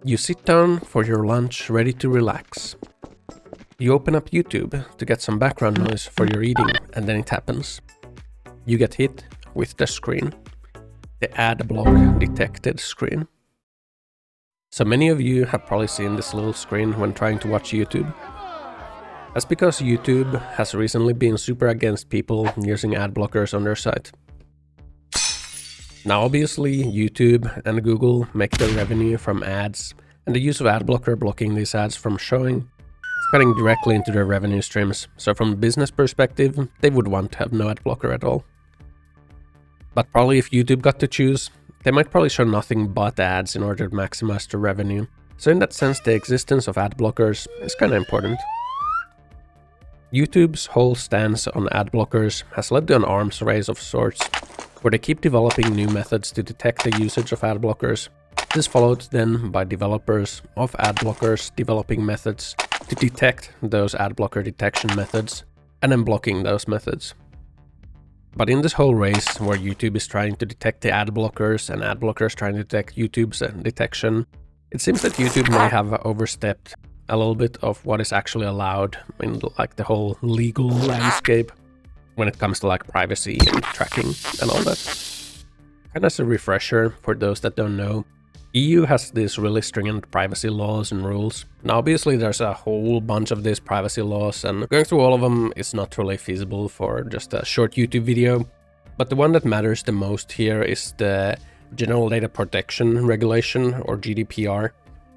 You sit down for your lunch, ready to relax. You open up YouTube to get some background noise for your eating, and then it happens. You get hit with the screen. The ad block detected screen. So many of you have probably seen this little screen when trying to watch YouTube. That's because YouTube has recently been super against people using ad blockers on their site. Now obviously YouTube and Google make their revenue from ads, and the use of ad blocker blocking these ads from showing is cutting directly into their revenue streams. So from a business perspective, they would want to have no ad blocker at all. But probably if YouTube got to choose, they might probably show nothing but ads in order to maximize their revenue. So in that sense, the existence of ad blockers is kind of important. YouTube's whole stance on ad blockers has led to an arms race of sorts, where they keep developing new methods to detect the usage of ad blockers. This is followed then by developers of ad blockers developing methods to detect those ad blocker detection methods and then blocking those methods. But in this whole race where YouTube is trying to detect the ad blockers and ad blockers trying to detect YouTube's detection, it seems that YouTube may have overstepped a little bit of what is actually allowed in like the whole legal landscape when it comes to like privacy and tracking and all that. And as a refresher for those that don't know, EU has these really stringent privacy laws and rules. Now obviously there's a whole bunch of these privacy laws, and going through all of them is not really feasible for just a short YouTube video. But the one that matters the most here is the General Data Protection Regulation, or GDPR.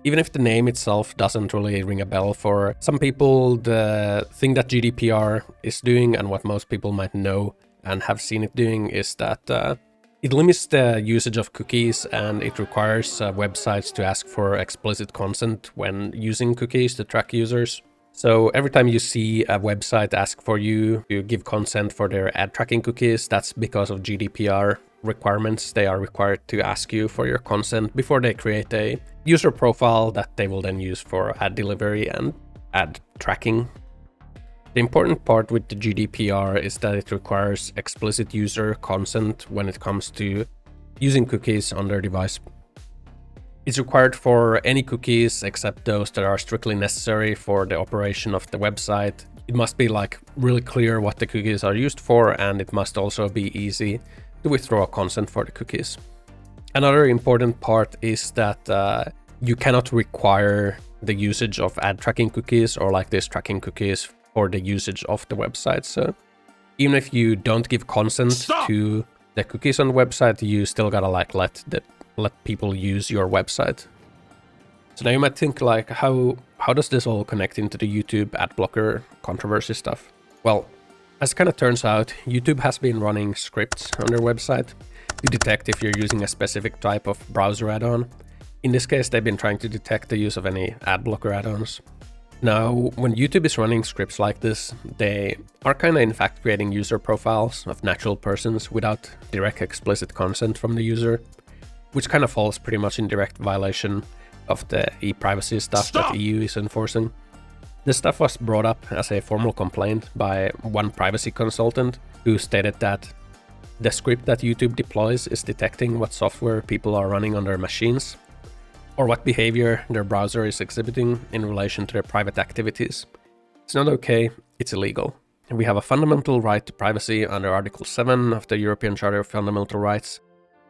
Even if the name itself doesn't really ring a bell for some people, the thing that GDPR is doing and what most people might know and have seen it doing is that it limits the usage of cookies, and it requires websites to ask for explicit consent when using cookies to track users. So every time you see a website ask for you to give consent for their ad tracking cookies, that's because of GDPR requirements. They are required to ask you for your consent before they create a user profile that they will then use for ad delivery and ad tracking. The important part with the GDPR is that it requires explicit user consent when it comes to using cookies on their device. It's required for any cookies except those that are strictly necessary for the operation of the website. It must be like really clear what the cookies are used for, and it must also be easy to withdraw consent for the cookies. Another important part is that you cannot require the usage of ad tracking cookies or like these tracking cookies for the usage of the website. So even if you don't give consent to the cookies on the website, you still gotta like let people use your website. So now you might think like, how does this all connect into the YouTube ad blocker controversy stuff? Well, as it kind of turns out, YouTube has been running scripts on their website to detect if you're using a specific type of browser add-on. In this case, they've been trying to detect the use of any ad blocker add-ons. Now, when YouTube is running scripts like this, they are kind of in fact creating user profiles of natural persons without direct explicit consent from the user, which kind of falls pretty much in direct violation of the e-privacy stuff that EU is enforcing. This stuff was brought up as a formal complaint by one privacy consultant who stated that the script that YouTube deploys is detecting what software people are running on their machines, or what behavior their browser is exhibiting in relation to their private activities. It's not okay, it's illegal. We have a fundamental right to privacy under Article 7 of the European Charter of Fundamental Rights,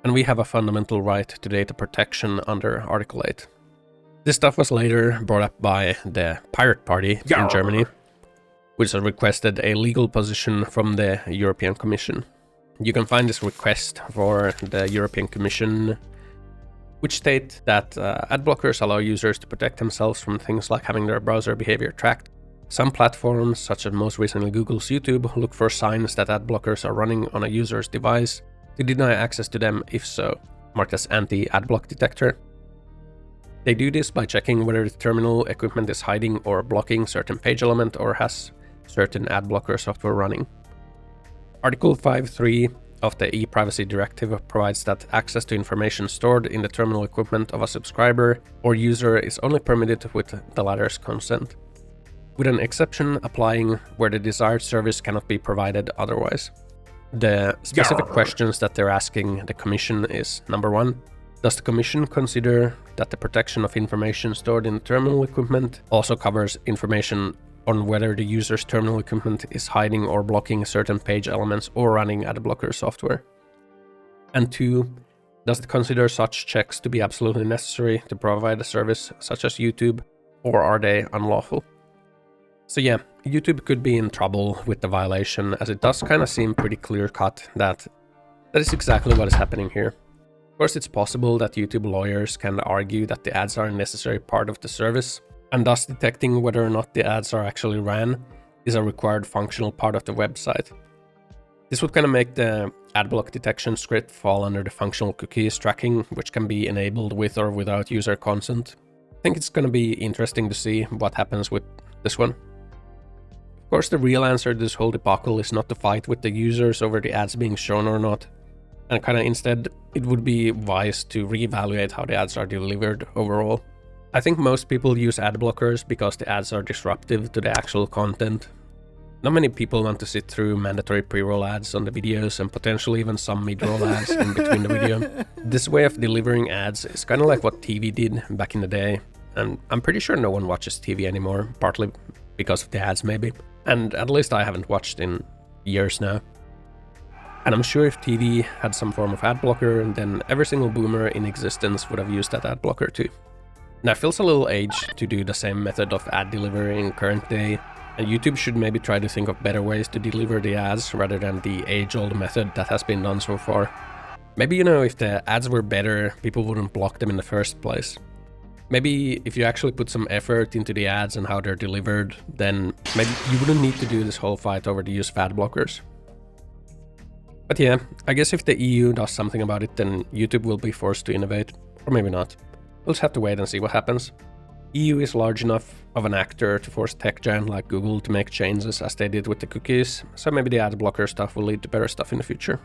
and we have a fundamental right to data protection under Article 8. This stuff was later brought up by the Pirate Party in Germany, which has requested a legal position from the European Commission. You can find this request for the European Commission, which state that ad blockers allow users to protect themselves from things like having their browser behavior tracked. Some platforms, such as most recently Google's YouTube, look for signs that ad blockers are running on a user's device to deny access to them if so, marked as anti-ad block detector. They do this by checking whether the terminal equipment is hiding or blocking certain page element or has certain ad blocker software running. Article 5.3 of the e-privacy directive provides that access to information stored in the terminal equipment of a subscriber or user is only permitted with the latter's consent, with an exception applying where the desired service cannot be provided otherwise. The specific questions that they're asking the Commission is: number one, Does the Commission consider that the protection of information stored in terminal equipment also covers information on whether the user's terminal equipment is hiding or blocking certain page elements or running ad blocker software? And 2, does it consider such checks to be absolutely necessary to provide a service such as YouTube, or are they unlawful? So yeah, YouTube could be in trouble with the violation, as it does kind of seem pretty clear-cut that is exactly what is happening here. Of course, it's possible that YouTube lawyers can argue that the ads are a necessary part of the service, and thus detecting whether or not the ads are actually ran is a required functional part of the website. This would kind of make the adblock detection script fall under the functional cookies tracking, which can be enabled with or without user consent. I think it's going to be interesting to see what happens with this one. Of course, the real answer to this whole debacle is not to fight with the users over the ads being shown or not, and kind of instead, it would be wise to reevaluate how the ads are delivered overall. I think most people use ad blockers because the ads are disruptive to the actual content. Not many people want to sit through mandatory pre-roll ads on the videos and potentially even some mid-roll ads in between the video. This way of delivering ads is kind of like what TV did back in the day, and I'm pretty sure no one watches TV anymore, partly because of the ads maybe. And at least I haven't watched in years now. And I'm sure if TV had some form of ad blocker, then every single boomer in existence would have used that ad blocker too. Now it feels a little aged to do the same method of ad delivery in current day, and YouTube should maybe try to think of better ways to deliver the ads rather than the age-old method that has been done so far. Maybe, you know, if the ads were better, people wouldn't block them in the first place. Maybe if you actually put some effort into the ads and how they're delivered, then maybe you wouldn't need to do this whole fight over the use of ad blockers. But yeah, I guess if the EU does something about it, then YouTube will be forced to innovate, or maybe not. We'll just have to wait and see what happens. EU is large enough of an actor to force tech giant like Google to make changes as they did with the cookies, so maybe the ad blocker stuff will lead to better stuff in the future.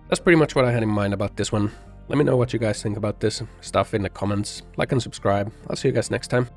That's pretty much what I had in mind about this one. Let me know what you guys think about this stuff in the comments. Like and subscribe. I'll see you guys next time.